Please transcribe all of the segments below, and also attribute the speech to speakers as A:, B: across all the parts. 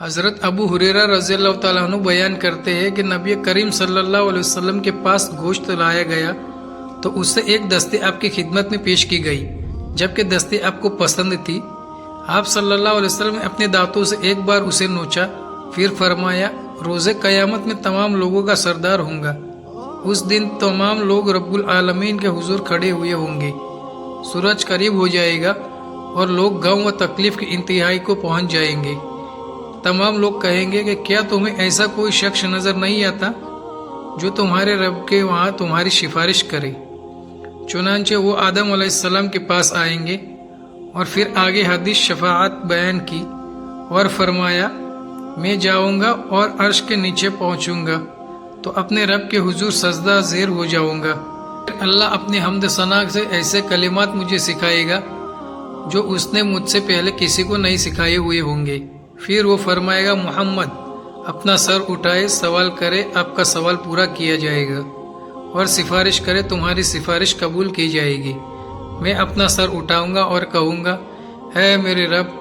A: حضرت ابو ہریرہ رضی اللہ تعالیٰ عنہ بیان کرتے ہیں کہ نبی کریم صلی اللہ علیہ وسلم کے پاس گوشت لایا گیا تو اس سے ایک دستی آپ کی خدمت میں پیش کی گئی، جبکہ دستی آپ کو پسند تھی۔ آپ صلی اللہ علیہ وسلم نے اپنے دانتوں سے ایک بار اسے نوچا، پھر فرمایا، روز قیامت میں تمام لوگوں کا سردار ہوں گا۔ اس دن تمام لوگ رب العالمین کے حضور کھڑے ہوئے ہوں گے، سورج قریب ہو جائے گا اور لوگ غم و تکلیف کی انتہائی کو پہنچ جائیں گے۔ تمام لوگ کہیں گے کہ کیا تمہیں ایسا کوئی شخص نظر نہیں آتا جو تمہارے رب کے وہاں تمہاری سفارش کرے؟ چنانچہ وہ آدم علیہ السلام کے پاس آئیں گے اور پھر آگے حدیث شفاعت بیان کی اور فرمایا، میں جاؤں گا اور عرش کے نیچے پہنچوں گا تو اپنے رب کے حضور سجدہ زیر ہو جاؤں گا۔ اللہ اپنے حمد ثنا سے ایسے کلمات مجھے سکھائے گا جو اس نے مجھ سے پہلے کسی کو نہیں سکھائے ہوئے ہوں گے۔ پھر وہ فرمائے گا، محمد اپنا سر اٹھائے، سوال کرے، آپ کا سوال پورا کیا جائے گا، اور سفارش کرے، تمہاری سفارش قبول کی جائے گی۔ میں اپنا سر اٹھاؤں گا اور کہوں گا، اے میرے رب،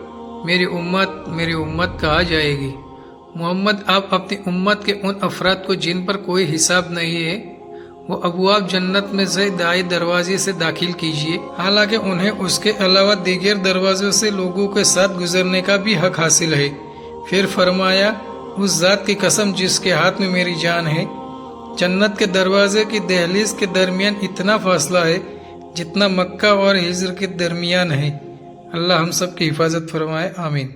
A: میری امت کہا جائے گی۔ محمد آپ اپنی امت کے ان افراد کو جن پر کوئی حساب نہیں ہے، وہ ابواب جنت میں سے دائیں دروازے سے داخل کیجیے، حالانکہ انہیں اس کے علاوہ دیگر دروازوں سے لوگوں کے ساتھ گزرنے کا بھی حق حاصل ہے۔ پھر فرمایا، اس ذات کی قسم جس کے ہاتھ میں میری جان ہے، جنت کے دروازے کی دہلیز کے درمیان اتنا فاصلہ ہے جتنا مکہ اور ہجر کے درمیان ہے۔ اللہ ہم سب کی حفاظت فرمائے، آمین۔